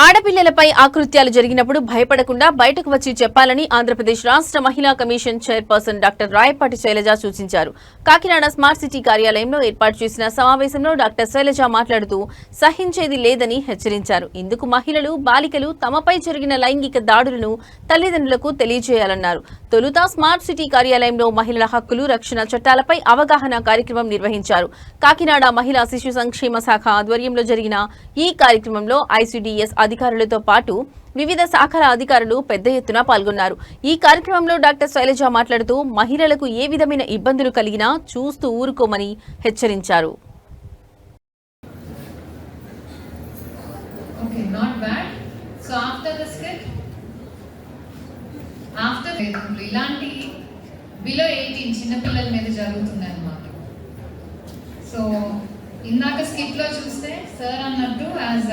ఆడపిల్లలపై ఆకృత్యాలు జరిగినప్పుడు భయపడకుండా బయటకు వచ్చి చెప్పాలని ఆంధ్రప్రదేశ్ రాష్ట్ర మహిళా commission chairperson doctor Rayapati Shailaja సూచించారు. కాకినాడ స్మార్ట్ సిటీ కార్యాలయంలో ఏర్పాటు చేసిన సమావేశంలో డాక్టర్ శైలజ మాట్లాడుతూ సహించేది లేదని హెచ్చరించారు. ఇందుకు మహిళలు, బాలికలు తమపై జరిగిన లైంగిక దాడులను తల్లిదండ్రులకు తెలియజేయాలన్నారు. తొలుత స్మార్ట్ సిటీ కార్యాలయంలో మహిళల హక్కులు, రక్షణ చట్టాలపై అవగాహన కార్యక్రమం నిర్వహించారు. కాకినాడ మహిళా శిశు సంక్షేమ శాఖ ఆధ్వర్యంలో జరిగిన ఈ కార్యక్రమంలో ఐసీడీఎస్ అధికారులతో పాటు వివిధ శాఖల అధికారులు పెద్ద ఎత్తున పాల్గొన్నారు. ఈ కార్యక్రమంలో డాక్టర్ శైలజ మాట్లాడుతూ మహిళలకు ఏ విధమైన ఇబ్బందులు కలిగినా చూస్తూ ఊరుకోమని హెచ్చరించారు. ఇలాంటి బిలో 18 చిన్నపిల్లల మీద జరుగుతున్నాయి అన్నమాట. సో ఇందాక స్కిప్ లో చూస్తే సార్ అన్నట్టు యాజ్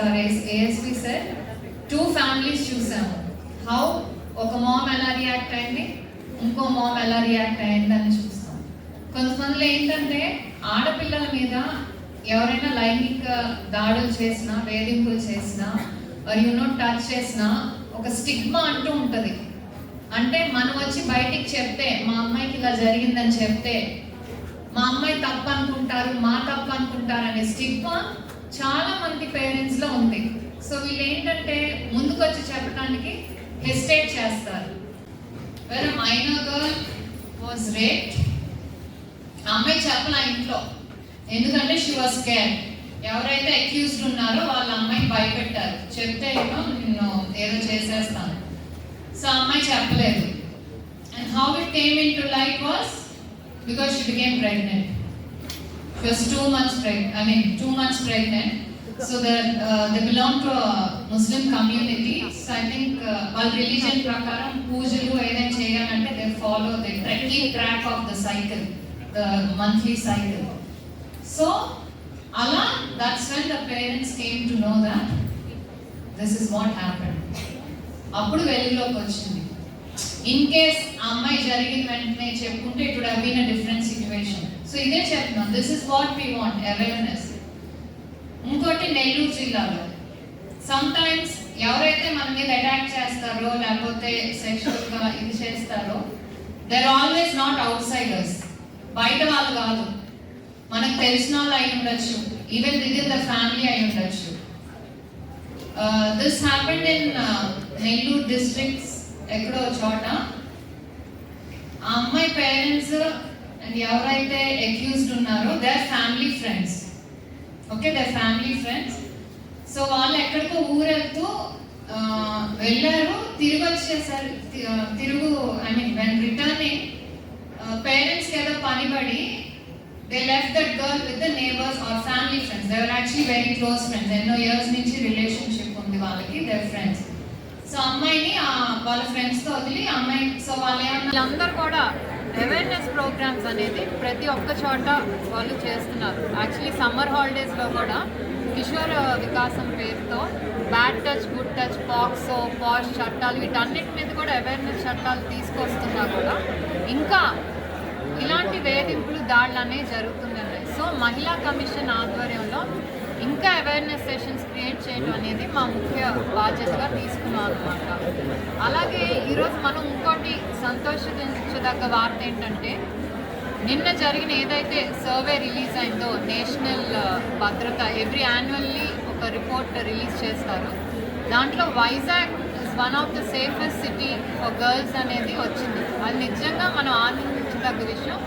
ఏఎస్పీ సార్ 2 ఫ్యామిలీస్ చూసాము. హౌ ఒక మామ్ ఎలా రియాక్ట్ అయింది, ఇంకో మామ్ ఎలా రియాక్ట్ అయింది అని చూస్తాం. కొంతమందిలో ఏంటంటే ఆడపిల్లల మీద ఎవరైనా లైంగిక దాడులు చేసినా, వేధింపులు చేసినా, టచ్ చేసినా ఒక స్టిగ్మా అంటూ ఉంటుంది. అంటే మనం వచ్చి బయటికి చెప్తే, మా అమ్మాయికి ఇలా జరిగిందని చెప్తే మా అమ్మాయి తప్పు అనుకుంటారు, మా తప్పు అనుకుంటారు అనే స్టిగ్మా చాలా మంది పేరెంట్స్ లో ఉంది. సో వీళ్ళు ఏంటంటే ముందుకొచ్చి చెప్పడానికి హెసిటేట్ చేస్తారు. వేరే మైనర్ గర్ల్ వాజ్ రేప్డ్, అమ్మాయి చెప్పలా ఇంట్లో, ఎందుకంటే షీ వాజ్ స్కేర్డ్. ఎవరైతే అక్యూజ్డ్ ఉన్నారో వాళ్ళ అమ్మాయి భయపెట్టారు, చెప్తే నిన్ను ఏదో చేసేస్తాను. సో అమ్మాయి చెప్పలేదు. And how it came in to life was because she became pregnant. She was 2 months pregnant. So they belong to a Muslim community. So I think all religion prakaram poojalu edaina cheyalante they follow, they keep track of the cycle, the monthly cycle. So Allah, that's when the parents came to know that this is what happened. Appudu veluguloki vachindi. In case అమ్మాయి జరిగిన వెంటనే చెప్పుకుంటే it would have been a different situation. So ఇదే చెప్తున్నాం, this is what we want, awareness. ఇంకోటి నెల్లూరు జిల్లాలో some times ఎవరైతే మన మీద అటాక్ చేస్తారో లేకపోతే సెక్షువల్ గా ఇది చేస్తారో there always not outsiders, బయట వాళ్ళు కాదు, మనకు తెలిసిన వాళ్ళు అయి ఉండొచ్చు, even within the family అయి ఉండొచ్చు. This happened in Nellore districts. ఎక్కడో చోట ఆ అమ్మాయి పేరెంట్స్ అండ్ ఎవరైతే అక్యూజ్డ్ ఉన్నారో they are family friends. Okay, they are family friends. So వాళ్ళు ఎక్కడికో ఊరెళ్తూ వెళ్ళారు, తిరిగి వచ్చేసారు. వెన్ రిటర్నింగ్ పేరెంట్స్కి ఏదో పని పడి they left that girl with the neighbours or family friends. They are actually very close friends, ఎన్నో ఇయర్స్ నుంచి రిలేషన్షిప్ ఉంది వాళ్ళకి, దే ఆర్ ఫ్రెండ్స్. సో అమ్మాయిని వాళ్ళ ఫ్రెండ్స్తో వదిలి అమ్మాయి, సో వాళ్ళందరూ కూడా అవేర్నెస్ ప్రోగ్రామ్స్ అనేది ప్రతి ఒక్క చోట వాళ్ళు చేస్తున్నారు. యాక్చువల్లీ సమ్మర్ హాలిడేస్లో కూడా కిషోర్ వికాసం పేరుతో bad touch, good touch, POCSO, POSH చట్టాలు వీటన్నిటి మీద కూడా అవేర్నెస్ చట్టాలు తీసుకొస్తున్నా కూడా ఇంకా ఇలాంటి వేధింపులు, దాడులు అనేవి జరుగుతున్నాయి. సో మహిళా కమిషన్ ఆధ్వర్యంలో ఇంకా అవేర్నెస్ సెషన్స్ క్రియేట్ చేయడం అనేది మా ముఖ్య బాధ్యతగా తీసుకున్నాం అనమాట. అలాగే ఈరోజు మనం ఇంకోటి సంతోషించదగ్గ వార్త ఏంటంటే, నిన్న జరిగిన ఏదైతే సర్వే రిలీజ్ అయిందో, నేషనల్ భద్రత ఎవ్రీ యాన్యువల్లీ ఒక రిపోర్ట్ రిలీజ్ చేస్తారు. దాంట్లో Vizag is one of the safest city for girls అనేది వచ్చింది. అది నిజంగా మనం ఆనందించదగ్గ విషయం.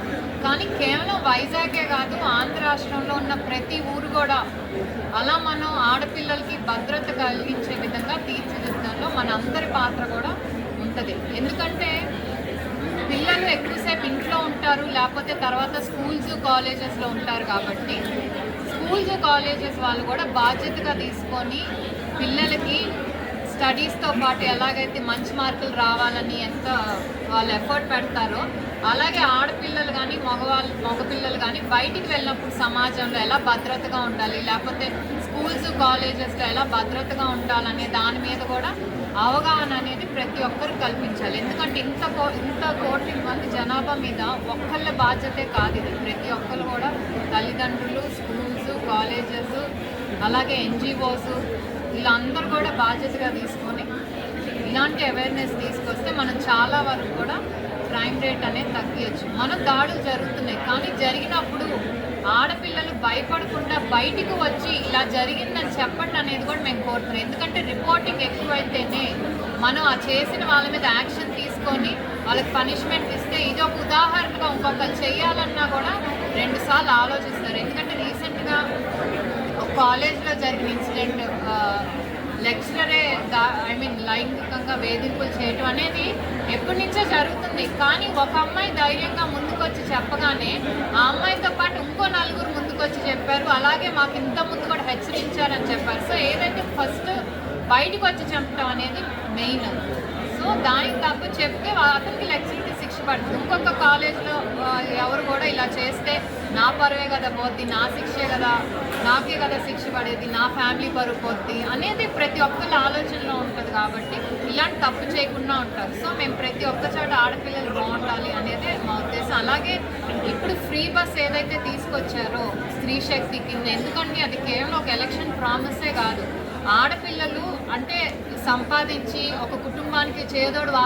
కానీ కేవలం వైజాగే కాదు, ఆంధ్ర రాష్ట్రంలో ఉన్న ప్రతి ఊరు కూడా అలా మనం ఆడపిల్లలకి భద్రత కలిగించే విధంగా తీర్చిదిద్దడంలో మన అందరి పాత్ర కూడా ఉంటుంది. ఎందుకంటే పిల్లలు ఎక్కువసేపు ఇంట్లో ఉంటారు, లేకపోతే తర్వాత స్కూల్స్, కాలేజెస్లో ఉంటారు. కాబట్టి స్కూల్స్, కాలేజెస్ వాళ్ళు కూడా బాధ్యతగా తీసుకొని పిల్లలకి స్టడీస్తో పాటు ఎలాగైతే మంచి మార్కులు రావాలని ఎంత వాళ్ళు ఎఫర్ట్ పెడతారో, అలాగే ఆడపిల్లలు కానీ మగపిల్లలు కానీ బయటికి వెళ్ళినప్పుడు సమాజంలో ఎలా భద్రతగా ఉండాలి, లేకపోతే స్కూల్స్, కాలేజెస్లో ఎలా భద్రతగా ఉండాలనే దాని మీద కూడా అవగాహన అనేది ప్రతి ఒక్కరు కల్పించాలి. ఎందుకంటే ఇంత కోటి మంది జనాభా మీద ఒక్కళ్ళ బాధ్యతే కాదు ఇది. ప్రతి ఒక్కరు కూడా తల్లిదండ్రులు, స్కూల్స్, కాలేజెస్, అలాగే ఎన్జిఓస్ వీళ్ళందరూ కూడా బాధ్యతగా తీసుకొని ఇలాంటి అవేర్నెస్ తీసుకొస్తే మనం చాలా వరకు కూడా క్రైమ్ రేట్ అనేది తగ్గించచ్చు. మనం దాడులు జరుగుతున్నాయి, కానీ జరిగినప్పుడు ఆడపిల్లలు భయపడకుండా బయటికి వచ్చి ఇలా జరిగిందని చెప్పండి అనేది కూడా మేము కోరుతున్నాం. ఎందుకంటే రిపోర్టింగ్ ఎక్కువైతేనే మనం ఆ చేసిన వాళ్ళ మీద యాక్షన్ తీసుకొని వాళ్ళకి పనిష్మెంట్ ఇస్తే ఇది ఒక ఉదాహరణగా ఇంకొకరు చేయాలన్నా కూడా 2 సార్లు ఆలోచిస్తారు. ఎందుకంటే రీసెంట్గా ఒక కాలేజ్లో జరిగిన ఇన్సిడెంట్, లెక్చరరే లైంగికంగా వేధింపులు చేయటం అనేది ఎప్పటి నుంచో జరుగుతుంది. కానీ ఒక అమ్మాయి ధైర్యంగా ముందుకొచ్చి చెప్పగానే ఆ అమ్మాయితో పాటు ఇంకో 4 ముందుకొచ్చి చెప్పారు, అలాగే మాకు ఇంత ముందు కూడా హెచ్చరించారని చెప్పారు. సో ఏదైతే ఫస్ట్ బయటకు వచ్చి చెప్పడం అనేది మెయిన్. సో దానికి తప్పు చెప్తే అతనికి లెక్చర్కి శిక్ష పడుతుంది. ఇంకొక కాలేజ్లో ఎవరు కూడా ఇలా చేస్తే నా పరువే కదా పోద్ది, నా శిక్షే కదా, నాకే కదా శిక్ష పడేది, నా ఫ్యామిలీ పరువు పోద్ది అనేది ప్రతి ఒక్కరి ఆలోచనలో ఉంటుంది. కాబట్టి ఇలాంటి తప్పు చేయకుండా ఉంటారు. సో మేము ప్రతి ఒక్క చోట ఆడపిల్లలు బాగుండాలి అనేది మా ఉద్దేశం. అలాగే ఇప్పుడు ఫ్రీ బస్ ఏదైతే తీసుకొచ్చారో స్త్రీ శక్తి కింద, ఎందుకంటే అది కేవలం ఒక ఎలక్షన్ ప్రామిసే కాదు. ఆడపిల్లలు అంటే సంపాదించి ఒక కుటుంబానికి చేదోడు